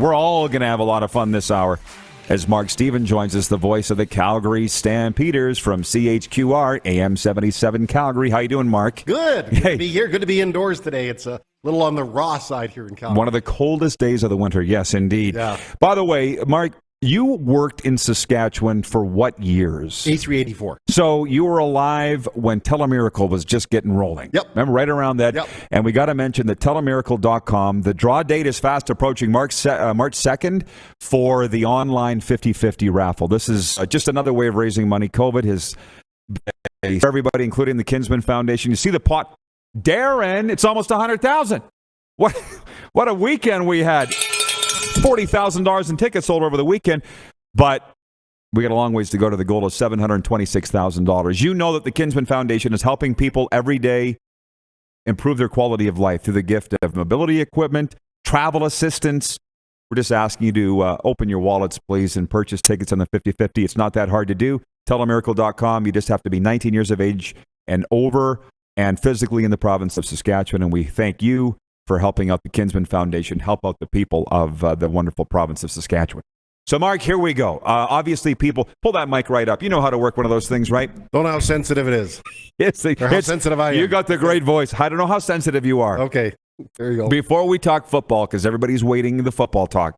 We're all going to have a lot of fun this hour as Mark Stephen joins us, the voice of the Calgary Stampeders from CHQR, AM 77 Calgary. How you doing, Mark? Good. Good to be here. Good to be indoors today. It's a little on the raw side here in Calgary. One of the coldest days of the winter. Yes, indeed. Yeah. By the way, Mark, you worked in Saskatchewan for what years? A384. So you were alive when Telemiracle was just getting rolling. Yep. Remember, right around that? Yep. And we got to mention that telemiracle.com, the draw date is fast approaching March 2nd for the online 50-50 raffle. This is just another way of raising money. COVID has, for everybody, including the Kinsman Foundation. You see the pot, Darren, it's almost 100,000. What a weekend we had. $40,000 in tickets sold over the weekend, but we got a long ways to go to the goal of $726,000. You know that the Kinsman Foundation is helping people every day improve their quality of life through the gift of mobility equipment, travel assistance. We're just asking you to open your wallets, please, and purchase tickets on the 50-50. It's not that hard to do. Telemiracle.com. You just have to be 19 years of age and over and physically in the province of Saskatchewan, and we thank you for helping out the Kinsman Foundation, help out the people of the wonderful province of Saskatchewan. So, Mark, here we go. Obviously, people, pull that mic right up. You know how to work one of those things, right? Don't know how sensitive it is. Or how sensitive I am. You got the great voice. I don't know how sensitive you are. Okay, there you go. Before we talk football, because everybody's waiting the football talk,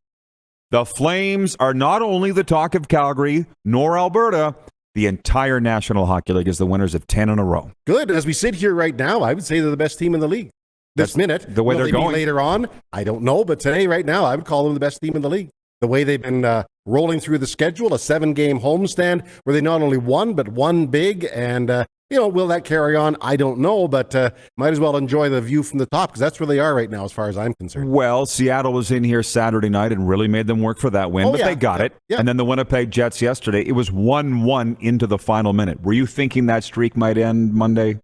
the Flames are not only the talk of Calgary nor Alberta, the entire National Hockey League is the winners of 10 in a row. Good. As we sit here right now, I would say they're the best team in the league. This minute, the way they're going later on, I don't know, but today, right now, I would call them the best team in the league. The way they've been rolling through the schedule, a 7-game homestand where they not only won, but won big. And, will that carry on? I don't know, but might as well enjoy the view from the top because that's where they are right now as far as I'm concerned. Well, Seattle was in here Saturday night and really made them work for that win, but they got it. Yeah. And then the Winnipeg Jets yesterday, it was 1-1 into the final minute. Were you thinking that streak might end Monday?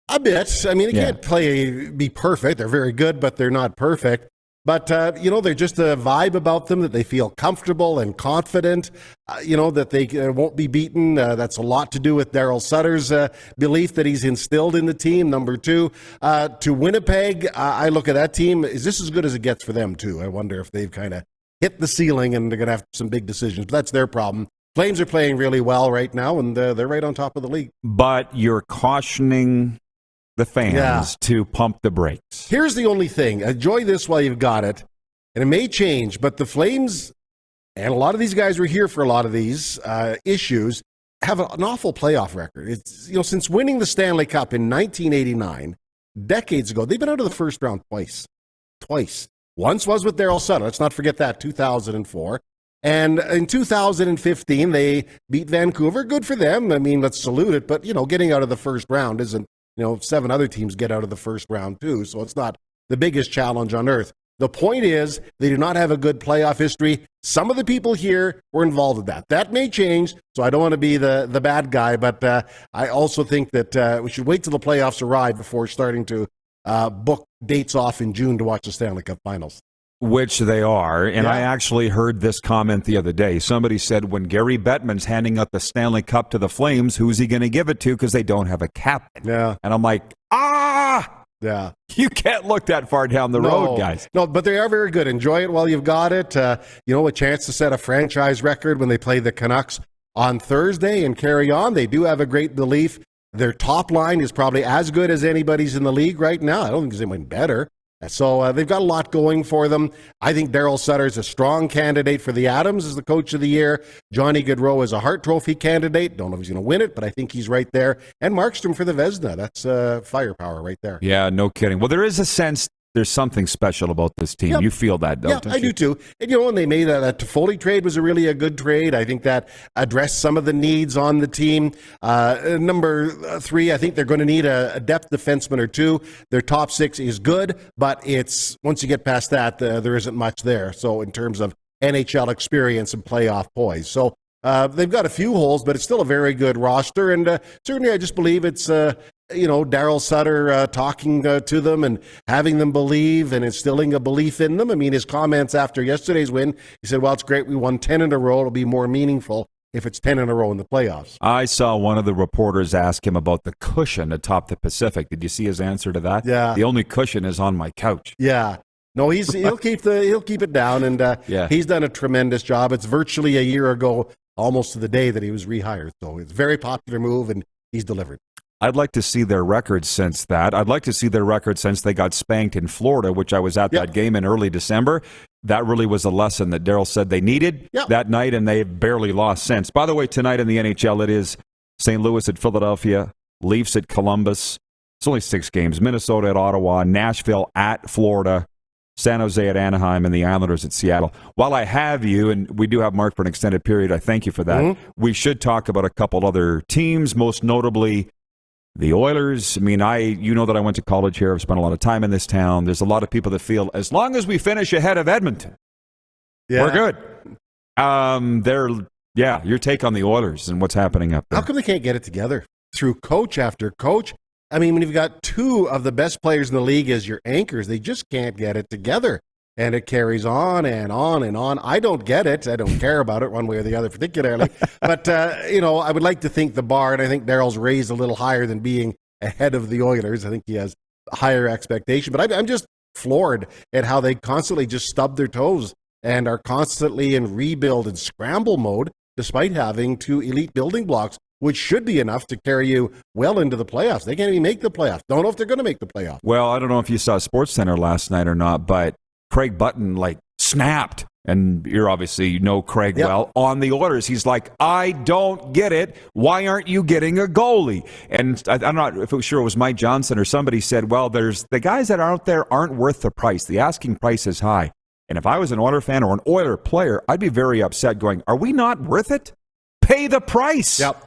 A bit. I mean, they can't be perfect. They're very good, but they're not perfect. But, they're just a vibe about them that they feel comfortable and confident, that they won't be beaten. That's a lot to do with Daryl Sutter's belief that he's instilled in the team. Number two, to Winnipeg, I look at that team. Is this as good as it gets for them, too? I wonder if they've kind of hit the ceiling and they're going to have some big decisions. But that's their problem. Flames are playing really well right now, and they're right on top of the league. But you're cautioning the fans to pump the brakes. Here's the only thing. Enjoy this while you've got it. And it may change, but the Flames, and a lot of these guys were here for a lot of these issues, have an awful playoff record. It's, since winning the Stanley Cup in 1989, decades ago, they've been out of the first round twice. Once was with Daryl Sutter. Let's not forget that, 2004. And in 2015, they beat Vancouver. Good for them. I mean, let's salute it. But, getting out of the first round isn't, 7 other teams get out of the first round too, so it's not the biggest challenge on earth. The point is, they do not have a good playoff history. Some of the people here were involved with that. That may change, so I don't want to be the bad guy, but I also think that we should wait till the playoffs arrive before starting to book dates off in June to watch the Stanley Cup Finals. Which they are, and I actually heard this comment the other day. Somebody said, when Gary Bettman's handing out the Stanley Cup to the Flames, who's he going to give it to? Because they don't have a captain. Yeah. And I'm like, yeah. You can't look that far down the road, guys. No, but they are very good. Enjoy it while you've got it. A chance to set a franchise record when they play the Canucks on Thursday and carry on. They do have a great belief. Their top line is probably as good as anybody's in the league right now. I don't think there's anyone better. So they've got a lot going for them. I think Daryl Sutter is a strong candidate for the Adams as the coach of the year. Johnny Gaudreau is a Hart Trophy candidate. Don't know if he's going to win it, but I think he's right there. And Markstrom for the Vezina. That's firepower right there. Yeah, no kidding. Well, there is a sense there's something special about this team. Yep. You feel that, don't you? Yeah, I do too. And, when they made that Toffoli trade was really a good trade. I think that addressed some of the needs on the team. Number 3, I think they're going to need a depth defenseman or two. Their top 6 is good, but it's once you get past that, there isn't much there. So in terms of NHL experience and playoff poise. So they've got a few holes, but it's still a very good roster. And certainly I just believe it's Daryl Sutter talking to them and having them believe and instilling a belief in them. I mean, his comments after yesterday's win, he said, well, it's great. We won 10 in a row. It'll be more meaningful if it's 10 in a row in the playoffs. I saw one of the reporters ask him about the cushion atop the Pacific. Did you see his answer to that? Yeah. The only cushion is on my couch. Yeah. No, he'll keep it down, and he's done a tremendous job. It's virtually a year ago, almost to the day that he was rehired. So it's a very popular move, and he's delivered. I'd like to see their record since that. I'd like to see their record since they got spanked in Florida, which I was at that game in early December. That really was a lesson that Darryl said they needed that night, and they've barely lost since. By the way, tonight in the NHL, it is St. Louis at Philadelphia, Leafs at Columbus. It's only 6 games. Minnesota at Ottawa, Nashville at Florida, San Jose at Anaheim, and the Islanders at Seattle. While I have you, and we do have Mark for an extended period, I thank you for that. We should talk about a couple other teams, most notably the Oilers. I mean, you know that I went to college here. I've spent a lot of time in this town. There's a lot of people that feel as long as we finish ahead of Edmonton, we're good. Your take on the Oilers and what's happening up there. How come they can't get it together through coach after coach? I mean, when you've got 2 of the best players in the league as your anchors, they just can't get it together. And it carries on and on and on. I don't get it. I don't care about it one way or the other particularly. But, I would like to think the bar, and I think Darryl's raised a little higher than being ahead of the Oilers. I think he has a higher expectation. But I'm just floored at how they constantly just stub their toes and are constantly in rebuild and scramble mode, despite having 2 elite building blocks, which should be enough to carry you well into the playoffs. They can't even make the playoffs. Don't know if they're going to make the playoffs. Well, I don't know if you saw SportsCenter last night or not, but Craig Button snapped, and you know Craig well, on the Oilers. He's like, I don't get it. Why aren't you getting a goalie? And I'm not sure it was Mike Johnson or somebody said, well, there's the guys that are out there aren't worth the price. The asking price is high. And if I was an Oiler fan or an Oiler player, I'd be very upset going, are we not worth it? Pay the price. Yep.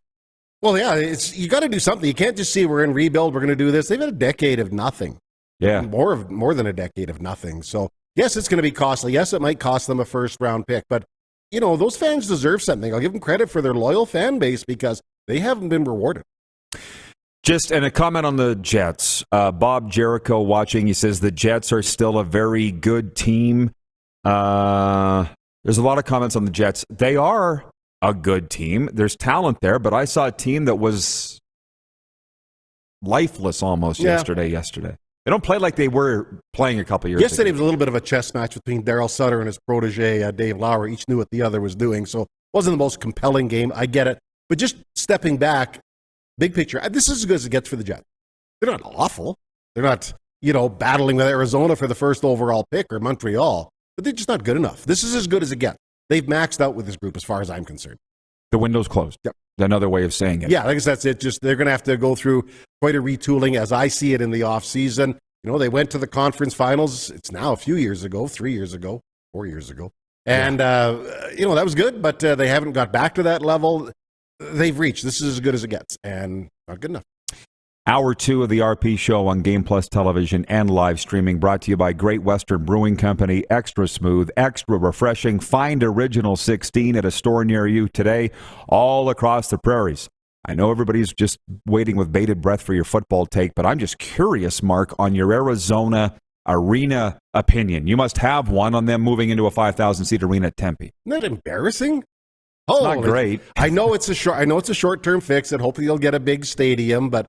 Well, you got to do something. You can't just say we're in rebuild, we're going to do this. They've had a decade of nothing. Yeah. More than a decade of nothing. So, yes, it's going to be costly. Yes, it might cost them a first-round pick. But, those fans deserve something. I'll give them credit for their loyal fan base because they haven't been rewarded. And a comment on the Jets. Bob Jericho watching, he says the Jets are still a very good team. There's a lot of comments on the Jets. They are a good team. There's talent there, but I saw a team that was lifeless almost yesterday. They don't play like they were playing a couple years ago. Yesterday was a little bit of a chess match between Darryl Sutter and his protege, Dave Lauer. Each knew what the other was doing, so it wasn't the most compelling game. I get it. But just stepping back, big picture, this is as good as it gets for the Jets. They're not awful. They're not, battling with Arizona for the first overall pick or Montreal, but they're just not good enough. This is as good as it gets. They've maxed out with this group as far as I'm concerned. The window's closed. Yep. Another way of saying it. Yeah, I guess that's it. Just they're going to have to go through quite a retooling as I see it in the offseason. They went to the conference finals. It's now a few years ago, 3 years ago, 4 years ago. And, that was good, but they haven't got back to that level. They've reached. This is as good as it gets, and not good enough. Hour 2 of the RP show on Game Plus Television and live streaming, brought to you by Great Western Brewing Company. Extra smooth, extra refreshing. Find Original 16 at a store near you today, all across the prairies. I know everybody's just waiting with bated breath for your football take, but I'm just curious, Mark, on your Arizona arena opinion. You must have one on them moving into a 5,000-seat arena at Tempe. Isn't that embarrassing? It's not great. I know it's a short-term fix, and hopefully they'll get a big stadium, but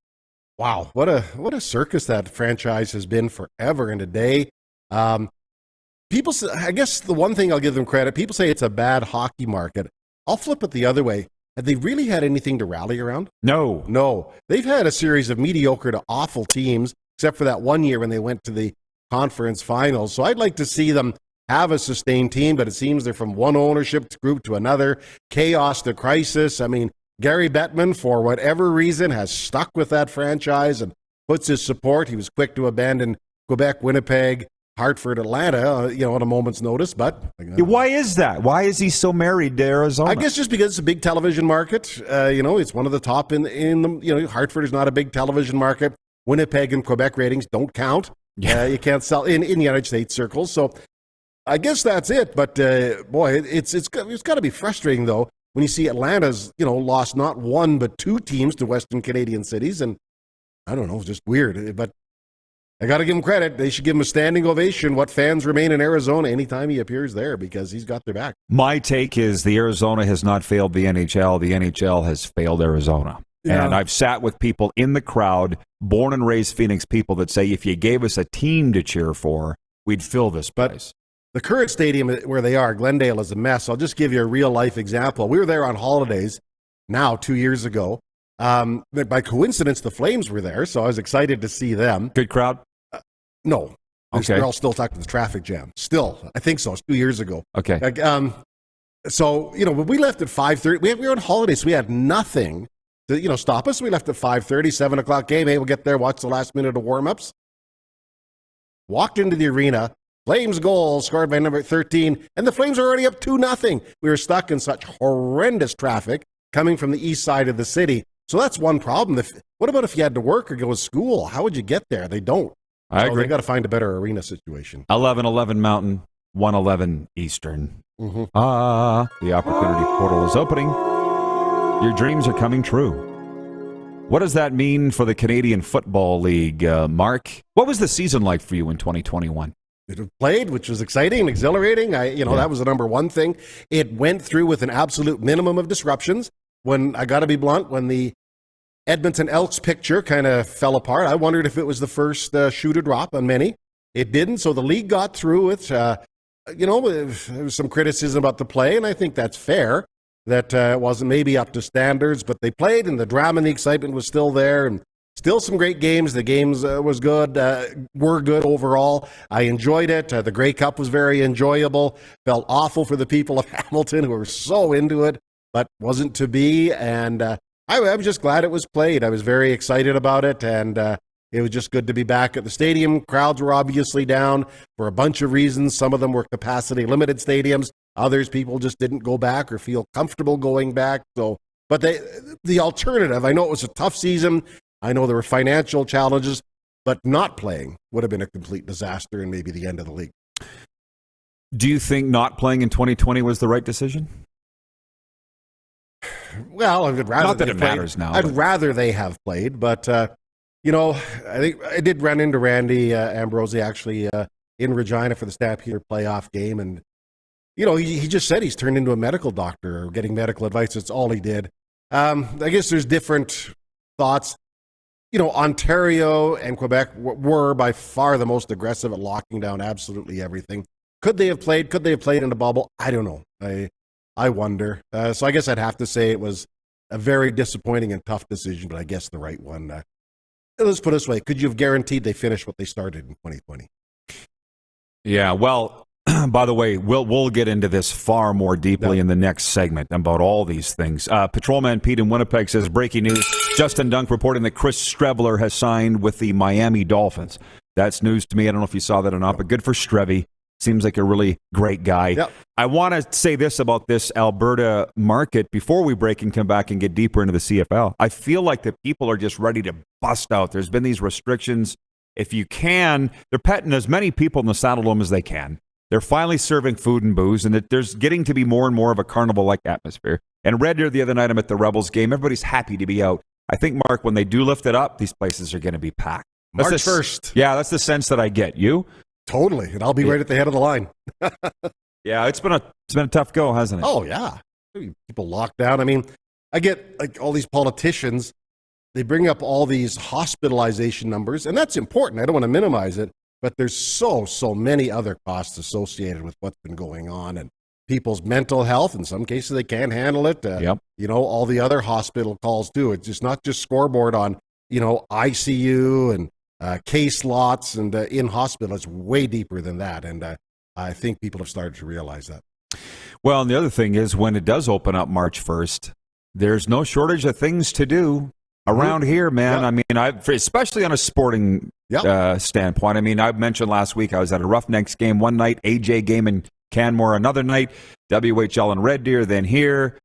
wow, what a circus that franchise has been forever and a day. People say, I guess the one thing I'll give them credit, people say it's a bad hockey market. I'll flip it the other way. Have they really had anything to rally around? No. They've had a series of mediocre to awful teams, except for that one year when they went to the conference finals. So I'd like to see them have a sustained team, but it seems they're from one ownership group to another, chaos to crisis. I mean, Gary Bettman, for whatever reason, has stuck with that franchise and puts his support. He was quick to abandon Quebec, Winnipeg, Hartford, Atlanta, on a moment's notice. But why is that? Why is he so married to Arizona? I guess just because it's a big television market. It's one of the top in the. Hartford is not a big television market. Winnipeg and Quebec ratings don't count. You can't sell in the United States circles. So I guess that's it. But boy, it's got to be frustrating though when you see Atlanta's lost not one but 2 teams to Western Canadian cities, and I don't know, it's just weird. But I got to give him credit. They should give him a standing ovation. What fans remain in Arizona anytime he appears there because he's got their back. My take is the Arizona has not failed the NHL. The NHL has failed Arizona. Yeah. And I've sat with people in the crowd, born and raised Phoenix people, that say if you gave us a team to cheer for, we'd fill this But place. the current stadium where they are, Glendale, is a mess. I'll just give you a real-life example. We were there on holidays now 2 years ago. By coincidence, the Flames were there, so I was excited to see them. Good crowd? No. Okay. They're all still stuck in the traffic jam. Still. I think so. It's 2 years ago. Okay. So, when we left at 5:30, we were on holiday, so we had nothing to, stop us. We left at 5:30, 7 o'clock game. Hey, we'll get there, watch the last minute of warm-ups. Walked into the arena. Flames goal scored by number 13, and the Flames are already up 2-0. We were stuck in such horrendous traffic coming from the east side of the city. So that's one problem. What about if you had to work or go to school? How would you get there? They don't. I agree. They got to find a better arena situation. 11:11 Mountain, 1:11 Eastern. Mm-hmm. The opportunity portal is opening. Your dreams are coming true. What does that mean for the Canadian Football League, Mark? What was the season like for you in 2021? It played, which was exciting and exhilarating. That was the number one thing. It went through with an absolute minimum of disruptions. When I got to be blunt, when the Edmonton Elks picture kind of fell apart, I wondered if it was the first shoe to drop on many. It didn't, so the league got through it. There was some criticism about the play, and I think that's fair. That wasn't maybe up to standards, but they played, and the drama and the excitement was still there, and still some great games. The games were good overall. I enjoyed it. The Grey Cup was very enjoyable. Felt awful for the people of Hamilton who were so into it, but wasn't to be. And I was just glad it was played. I was very excited about it, and it was just good to be back at the stadium. Crowds were obviously down for a bunch of reasons. Some of them were capacity-limited stadiums. Others, people just didn't go back or feel comfortable going back. But the alternative, I know it was a tough season. I know there were financial challenges, but not playing would have been a complete disaster and maybe the end of the league. Do you think not playing in 2020 was the right decision? Well, I would rather not that it matters now. I'd rather they have played, but I think I did run into Randy Ambrosi actually in Regina for the Stampeder playoff game, and he just said he's turned into a medical doctor or getting medical advice. That's all he did. I guess there's different thoughts. Ontario and Quebec were by far the most aggressive at locking down absolutely everything. Could they have played? Could they have played in a bubble? I don't know. I wonder. So I guess I'd have to say it was a very disappointing and tough decision, but I guess the right one. Let's put it this way. Could you have guaranteed they finished what they started in 2020? Yeah, well, by the way, we'll get into this far more deeply in the next segment about all these things. Patrolman Pete in Winnipeg says, breaking news, Justin Dunk reporting that Chris Streveler has signed with the Miami Dolphins. That's news to me. I don't know if you saw that or not, but good for Strevy. Seems like a really great guy. Yep. I want to say this about this Alberta market before we break and come back and get deeper into the CFL. I feel like the people are just ready to bust out. There's been these restrictions. If you can, they're petting as many people in the Saddle Dome as they can. They're finally serving food and booze, and there's getting to be more and more of a carnival-like atmosphere. And Red Deer the other night, I'm at the Rebels game. Everybody's happy to be out. I think, Mark, when they do lift it up, these places are going to be packed. March 1st. Yeah, that's the sense that I get. You? Totally, and I'll be right at the head of the line. Yeah, it's been a tough go, hasn't it? Oh, yeah. People locked down. I mean, I get like all these politicians, they bring up all these hospitalization numbers, and that's important. I don't want to minimize it, but there's so many other costs associated with what's been going on and people's mental health. In some cases, they can't handle it. All the other hospital calls too. It's just not just scoreboard on, ICU and case lots and in hospital. It's way deeper than that. And I think people have started to realize that. Well, and the other thing is when it does open up March 1st, there's no shortage of things to do around here, man. Yep. I mean, especially on a sporting standpoint. I mean, I mentioned last week I was at a Roughnecks game one night, AJ game in Canmore another night, WHL in Red Deer, then here,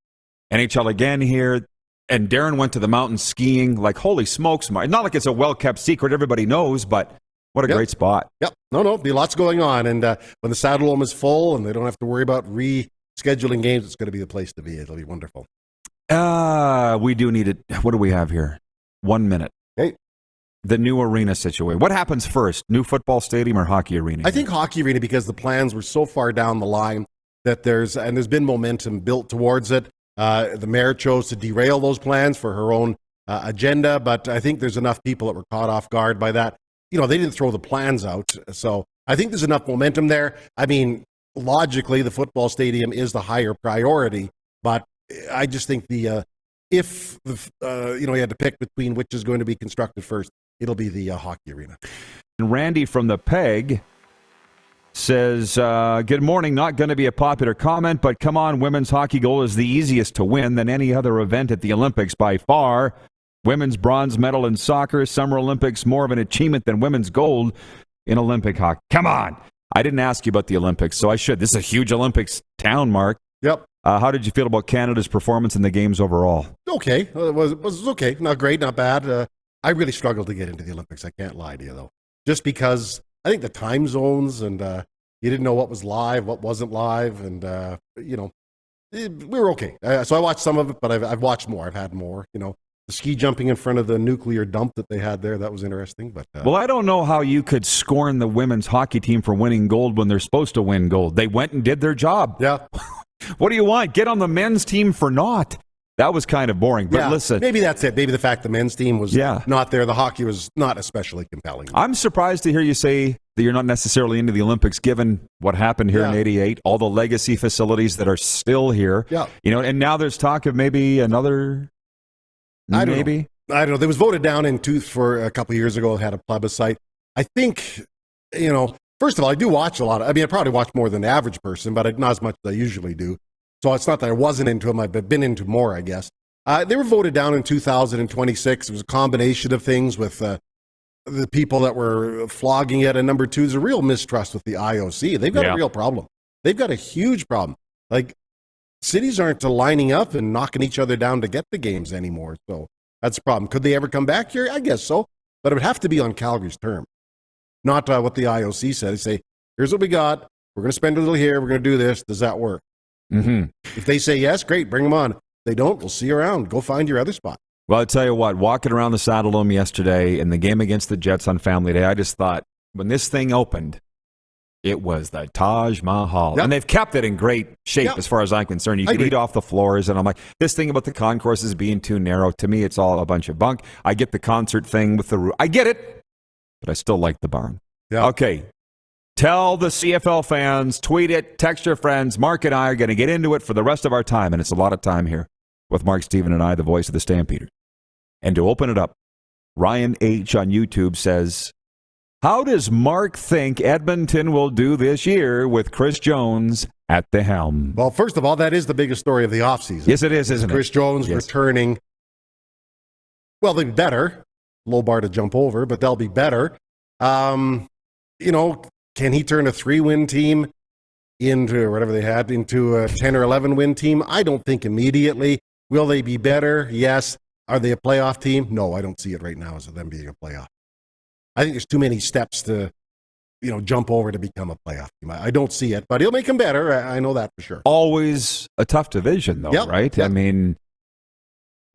NHL again here. And Darren went to the mountains skiing. Like, holy smokes, Mark. Not like it's a well-kept secret. Everybody knows, but what a great spot. Yep. No, be lots going on. And when the Saddle Dome is full and they don't have to worry about rescheduling games, it's going to be the place to be. It'll be wonderful. We do need it. What do we have here? 1 minute. Hey. The new arena situation. What happens first? New football stadium or hockey arena? I think hockey arena, because the plans were so far down the line that there's been momentum built towards it. The mayor chose to derail those plans for her own agenda, but I think there's enough people that were caught off guard by that. They didn't throw the plans out, so I think there's enough momentum there. I mean, logically, the football stadium is the higher priority, but I just think if you had to pick between which is going to be constructed first, it'll be the hockey arena. And Randy from the Peg says, good morning, not going to be a popular comment, but come on, women's hockey gold is the easiest to win than any other event at the Olympics by far. Women's bronze medal in soccer, Summer Olympics, more of an achievement than women's gold in Olympic hockey. Come on. I didn't ask you about the Olympics, so I should. This is a huge Olympics town, Mark. Yep. How did you feel about Canada's performance in the games overall? Okay. It was okay. Not great, not bad. I really struggled to get into the Olympics. I can't lie to you, though. Just because I think the time zones and you didn't know what was live, what wasn't live, and, we were okay. So I watched some of it, but I've watched more. I've had more, The ski jumping in front of the nuclear dump that they had there, that was interesting. But well, I don't know how you could scorn the women's hockey team for winning gold when they're supposed to win gold. They went and did their job. Yeah. What do you want? Get on the men's team for not. That was kind of boring. But listen. Maybe that's it. Maybe the fact the men's team was not there. The hockey was not especially compelling. I'm surprised to hear you say that you're not necessarily into the Olympics, given what happened here in '88, all the legacy facilities that are still here. Yeah. And now there's talk of maybe another. I don't know. It was voted down for a couple of years ago. It had a plebiscite. I think, first of all, I do watch a lot. I probably watch more than the average person, but not as much as I usually do. So it's not that I wasn't into them. I've been into more, I guess. They were voted down in 2026. It was a combination of things with the people that were flogging it. And number two, there's a real mistrust with the IOC. They've got a real problem. They've got a huge problem. Like, cities aren't lining up and knocking each other down to get the games anymore. So that's a problem. Could they ever come back here? I guess so. But it would have to be on Calgary's term, not what the IOC said. They say, here's what we got. We're going to spend a little here. We're going to do this. Does that work? Mm-hmm. If they say yes, great, bring them on. If they don't, we'll see you around. Go find your other spot. Well, I tell you what, walking around the Saddle Dome yesterday in the game against the Jets on Family Day, I just thought, when this thing opened, it was the Taj Mahal. Yep. And they've kept it in great shape as far as I'm concerned. You can eat off the floors. And I'm like, this thing about the concourses being too narrow, to me, it's all a bunch of bunk. I get the concert thing with the roof. I get it, but I still like the barn. Yeah. Okay. Tell the CFL fans, tweet it, text your friends. Mark and I are going to get into it for the rest of our time, and it's a lot of time here with Mark, Stephen, and I, the voice of the Stampeders. And to open it up, Ryan H. on YouTube says, how does Mark think Edmonton will do this year with Chris Jones at the helm? Well, first of all, that is the biggest story of the offseason. Yes, it is, isn't it? Chris Jones returning. Well, they'll be better. Low bar to jump over, but they'll be better. Can he turn a 3-win team into whatever they had, into a 10 or 11-win team? I don't think immediately. Will they be better? Yes. Are they a playoff team? No, I don't see it right now as them being a playoff. I think there's too many steps to, jump over to become a playoff team. I don't see it, but he'll make them better. I know that for sure. Always a tough division, though, right? Yep. I mean,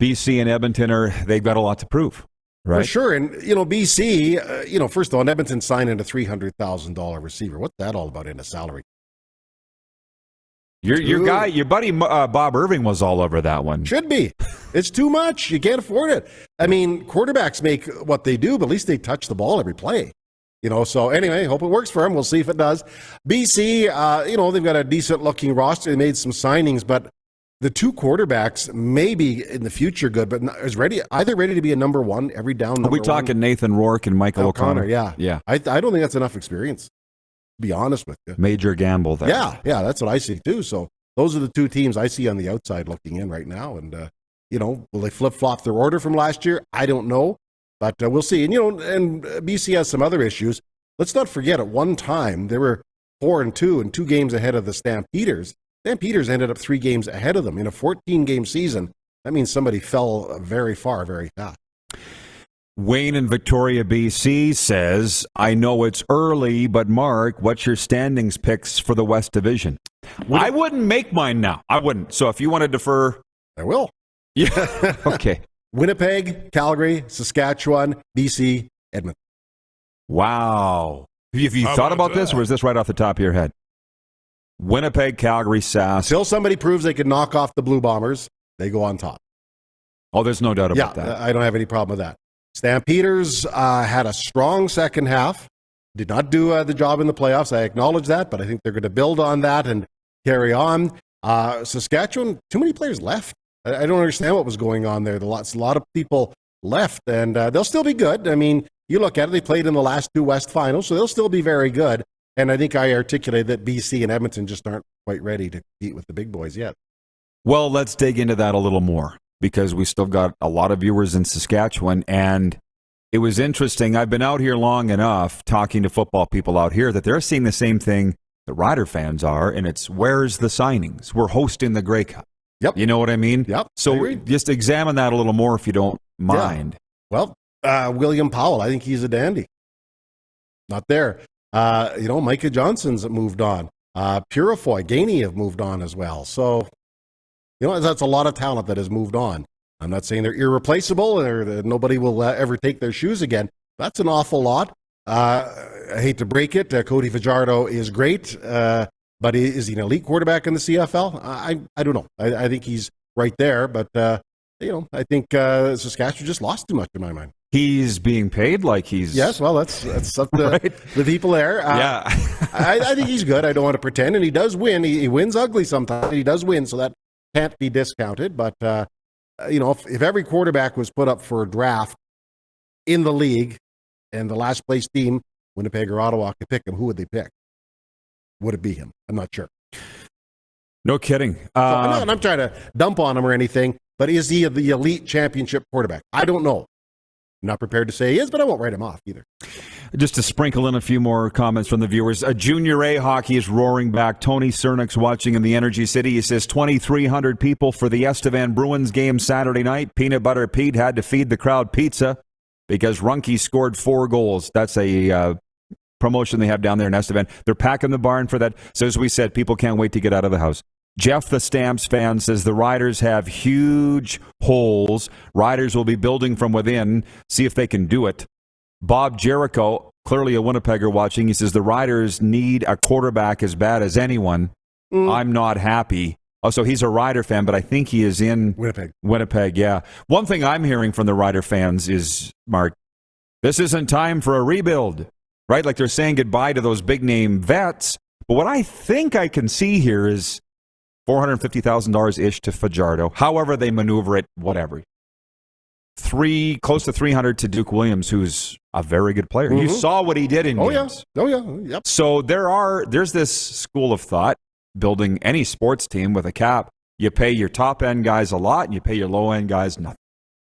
BC and Edmonton they've got a lot to prove. Right. For sure. And, BC, first of all, Edmonton signed in a $300,000 receiver. What's that all about in a salary? Your buddy Bob Irving was all over that one. Should be. It's too much. You can't afford it. I mean, quarterbacks make what they do, but at least they touch the ball every play. So anyway, hope it works for them. We'll see if it does. BC, they've got a decent-looking roster. They made some signings, but the two quarterbacks may be in the future good, but is ready to be a number one every down. Are we talking Nathan Rourke and Michael O'Connor? Yeah. I don't think that's enough experience, to be honest with you. Major gamble there. Yeah, that's what I see too. So those are the two teams I see on the outside looking in right now. And, will they flip-flop their order from last year? I don't know, but we'll see. And, and BC has some other issues. Let's not forget, at one time, they were 4-2 and 2 games ahead of the Stampeders. Stampeders ended up 3 games ahead of them in a 14-game season. That means somebody fell very far, very fast. Wayne in Victoria, BC says, I know it's early, but Mark, what's your standings picks for the West Division? I wouldn't make mine now. I wouldn't. So if you want to defer. I will. Yeah. Okay. Winnipeg, Calgary, Saskatchewan, BC, Edmonton. Wow. Have you thought about this, or is this right off the top of your head? Winnipeg, Calgary, Sask. Until somebody proves they can knock off the Blue Bombers, they go on top. Oh, there's no doubt about that. I don't have any problem with that. Stampeders had a strong second half, did not do the job in the playoffs. I acknowledge that, but I think they're going to build on that and carry on. Saskatchewan, too many players left. I don't understand what was going on there. A lot of people left, and they'll still be good. I mean, you look at it, they played in the last 2 West finals, so they'll still be very good. And I think I articulated that BC and Edmonton just aren't quite ready to compete with the big boys yet. Well, let's dig into that a little more because we still got a lot of viewers in Saskatchewan, and it was interesting. I've been out here long enough talking to football people out here that they're seeing the same thing the Rider fans are, and it's where's the signings? We're hosting the Grey Cup. Yep. You know what I mean? Yep. So just examine that a little more if you don't mind. Yeah. Well, William Powell, I think he's a dandy. Not there. Micah Johnson's moved on. Purifoy, Gainey have moved on as well. So, that's a lot of talent that has moved on. I'm not saying they're irreplaceable or that nobody will ever take their shoes again. That's an awful lot. I hate to break it. Cody Fajardo is great, but is he an elite quarterback in the CFL? I don't know. I think he's right there, but I think Saskatchewan just lost too much in my mind. He's being paid like he's... Yes, well, that's up to right? the people there. Yeah. I think he's good. I don't want to pretend, and he does win. He wins ugly sometimes. He does win, so that can't be discounted. But, if every quarterback was put up for a draft in the league and the last place team, Winnipeg or Ottawa, could pick him, who would they pick? Would it be him? I'm not sure. No kidding. I'm trying to dump on him or anything, but is he the elite championship quarterback? I don't know. I'm not prepared to say he is, but I won't write him off either. Just to sprinkle in a few more comments from the viewers. Junior A hockey is roaring back. Tony Cernak's watching in the Energy City. He says 2,300 people for the Estevan Bruins game Saturday night. Peanut Butter Pete had to feed the crowd pizza because Runke scored 4 goals. That's a promotion they have down there in Estevan. They're packing the barn for that. So as we said, people can't wait to get out of the house. Jeff, the Stamps fan, says the Riders have huge holes. Riders will be building from within. See if they can do it. Bob Jericho, clearly a Winnipegger watching, he says the Riders need a quarterback as bad as anyone. I'm not happy. Oh, so he's a Rider fan, but I think he is in Winnipeg, yeah. One thing I'm hearing from the Rider fans is, Mark, this isn't time for a rebuild, right? Like they're saying goodbye to those big-name vets. But what I think I can see here is $450,000-ish to Fajardo. However they maneuver it, whatever. Close to 300 to Duke Williams, who's a very good player. You saw what he did in games. Oh, yeah. Yep. So there's this school of thought, building any sports team with a cap. You pay your top-end guys a lot, and you pay your low-end guys nothing.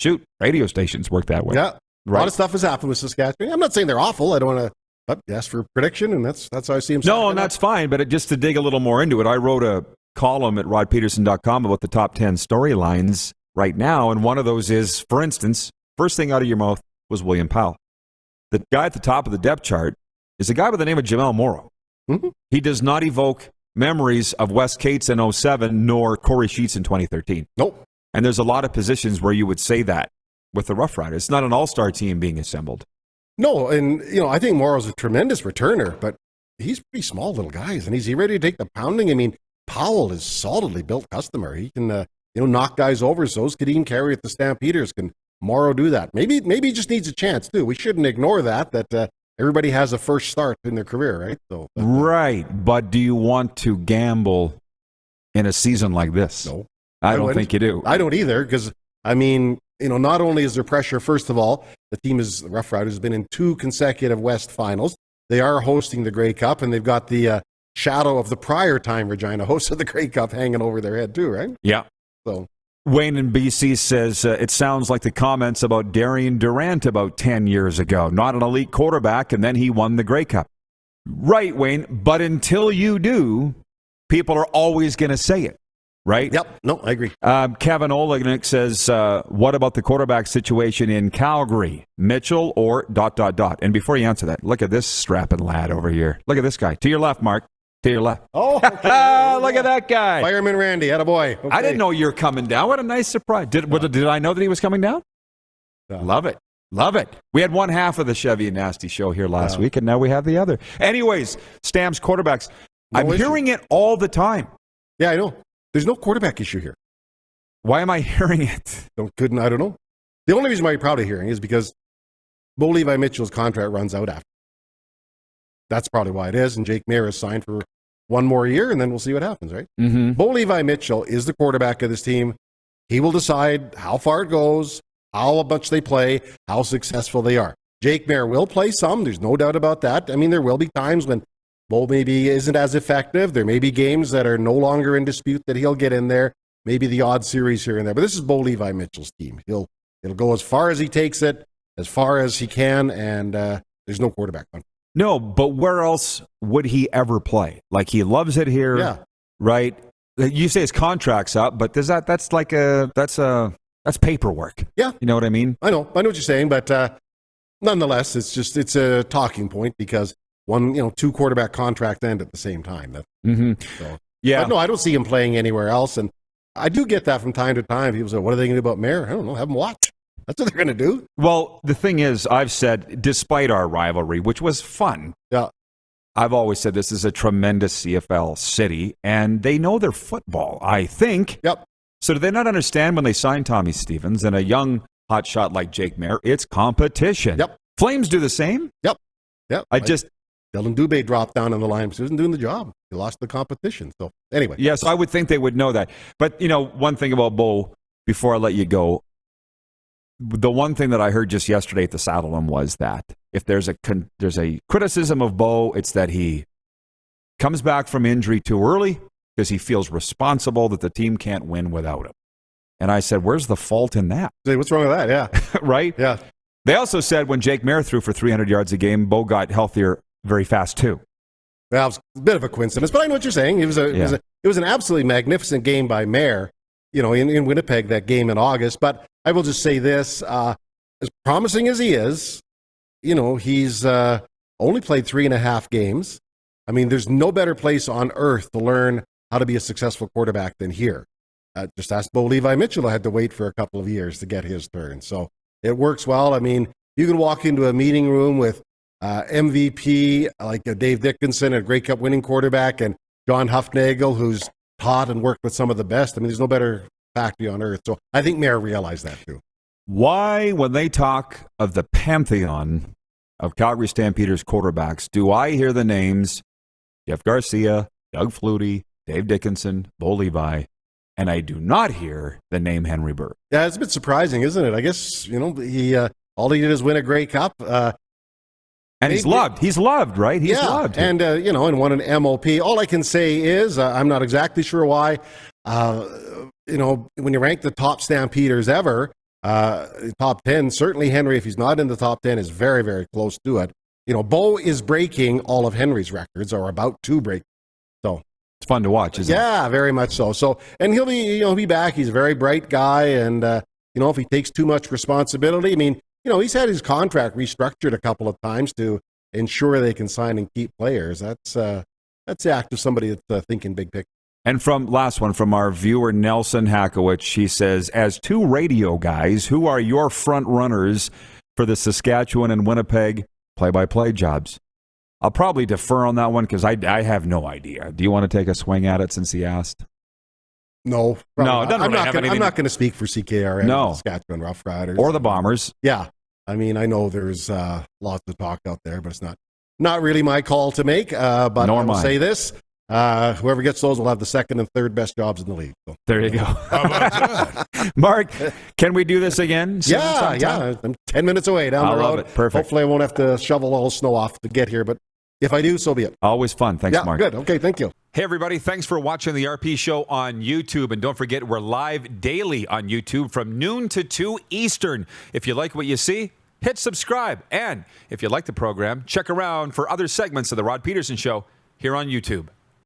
Shoot, radio stations work that way. Yeah. Right? A lot of stuff has happened with Saskatchewan. I'm not saying they're awful. I don't want to... But ask for a prediction, and that's how I see him. No, and that's fine. But just to dig a little more into it, I wrote a column at rodpedersen.com about the top 10 storylines right now, and one of those is, for instance, first thing out of your mouth was William Powell. The guy at the top of the depth chart is a guy by the name of Jamel Morrow. He does not evoke memories of Wes Cates in 2007 nor Corey Sheets in 2013. Nope. And there's a lot of positions where you would say that with the Rough Riders. It's not an all-star team being assembled. No, and I think Morrow's a tremendous returner, but he's pretty small little guys, and is he ready to take the pounding? I mean, Powell is solidly built customer. He can knock guys over. So is Kadeem Carey at the Stampeders. Can Morrow do that? Maybe he just needs a chance too. We shouldn't ignore that everybody has a first start in their career, right? So right, but do you want to gamble in a season like this? No, I don't think you do. I don't either, because I mean, not only is there pressure. First of all, the Rough Riders has been in 2 consecutive West Finals. They are hosting the Grey Cup, and they've got the shadow of the prior time Regina hosted the Grey Cup hanging over their head too, right? Yeah. So Wayne in BC says it sounds like the comments about Darian Durant about 10 years ago. Not an elite quarterback, and then he won the Grey Cup. Right, Wayne, but until you do, people are always going to say it, right? Yep. No, I agree. Kevin Olenek says, what about the quarterback situation in Calgary? Mitchell or ... And before you answer that, look at this strapping lad over here. Look at this guy. To your left, Mark. To your left. Oh, okay. Look at that guy. Fireman Randy, attaboy. Okay. I didn't know you were coming down. What a nice surprise. Did I know that he was coming down? No. Love it. Love it. We had one half of the Chevy and Nasty show here last week, and now we have the other. Anyways, Stamps quarterbacks. I'm hearing it all the time. Yeah, I know. There's no quarterback issue here. Why am I hearing it? I don't know. The only reason why you're probably hearing is because Bo Levi Mitchell's contract runs out after. that's probably why it is. And Jake Maier is signed for one more year, and then we'll see what happens, right? Mm-hmm. Bo Levi Mitchell is the quarterback of this team. He will decide how far it goes, how much they play, how successful they are. Jake Maier will play some. There's no doubt about that. I mean, there will be times when Bo maybe isn't as effective. There may be games that are no longer in dispute that he'll get in there. Maybe the odd series here and there. But this is Bo Levi Mitchell's team. It'll go as far as he takes it, as far as he can, and there's no quarterback on. No, but where else would he ever play? Like, he loves it here, right? You say his contract's up, but that's paperwork. Yeah. You know what I mean? I know what you're saying, but nonetheless, it's a talking point because two quarterback contracts end at the same time. Yeah. But no, I don't see him playing anywhere else, and I do get that from time to time. People say, what are they going to do about Maier? I don't know. Have them watch. That's what they're going to do. Well, the thing is, I've said, despite our rivalry, which was fun, I've always said this is a tremendous CFL city, and they know their football, I think. Yep. So do they not understand when they sign Tommy Stevens and a young hotshot like Jake Maier, it's competition. Yep. Flames do the same. Yep. Dylan Dubé dropped down on the line because he wasn't doing the job. He lost the competition. So anyway. Yes, I would think they would know that. But, one thing about Bo, before I let you go, the one thing that I heard just yesterday at the Saddle-In was that if there's a criticism of Bo, it's that he comes back from injury too early because he feels responsible that the team can't win without him. And I said, where's the fault in that? Hey, what's wrong with that? Yeah. Right? Yeah. They also said when Jake Maier threw for 300 yards a game, Bo got healthier very fast too. Well, it was a bit of a coincidence, but I know what you're saying. It was an absolutely magnificent game by Maier, in Winnipeg, that game in August. But I will just say this, as promising as he is, he's only played 3.5 games. I mean, there's no better place on earth to learn how to be a successful quarterback than here. Just ask Bo Levi Mitchell. I had to wait for a couple of years to get his turn. So it works well. I mean, you can walk into a meeting room with MVP like Dave Dickinson, a Grey Cup winning quarterback, and John Hufnagel, who's taught and worked with some of the best. I mean, there's no better factory on earth. So I think Maier realized that too. Why, when they talk of the pantheon of Calgary Stampeders quarterbacks, do I hear the names Jeff Garcia, Doug Flutie, Dave Dickinson, Bo Levi, and I do not hear the name Henry Burke? Yeah, it's a bit surprising, isn't it? I guess, he all he did is win a Grey Cup. And he's loved. He's loved, right? He's loved. And, and won an MOP. All I can say is, I'm not exactly sure why, when you rank the top Stampeders ever, top 10, certainly Henry, if he's not in the top 10, is very, very close to it. Bo is breaking all of Henry's records, or about to break. So it's fun to watch, isn't it? Yeah, very much so. So, and he'll be back. He's a very bright guy. And, if he takes too much responsibility, I mean, he's had his contract restructured a couple of times to ensure they can sign and keep players. That's the act of somebody that's thinking big picture. And last one from our viewer, Nelson Hackowicz, he says, as two radio guys, who are your front runners for the Saskatchewan and Winnipeg play-by-play jobs? I'll probably defer on that one because I have no idea. Do you want to take a swing at it since he asked? No. No, I'm not going to speak for CKRM, Saskatchewan Roughriders. Or the Bombers. Yeah. I mean, I know there's lots of talk out there, but it's not really my call to make. But I will say this. Whoever gets those will have the second and third best jobs in the league. So. There you go. How about that? Mark, can we do this again? Yeah. I'm 10 minutes away down the road. Love it. Perfect. Hopefully I won't have to shovel all the snow off to get here, but if I do, so be it. Always fun. Thanks, Mark. Good. Okay, thank you. Hey, everybody. Thanks for watching the RP Show on YouTube. And don't forget, we're live daily on YouTube from noon to 2 Eastern. If you like what you see, hit subscribe. And if you like the program, check around for other segments of the Rod Pedersen Show here on YouTube.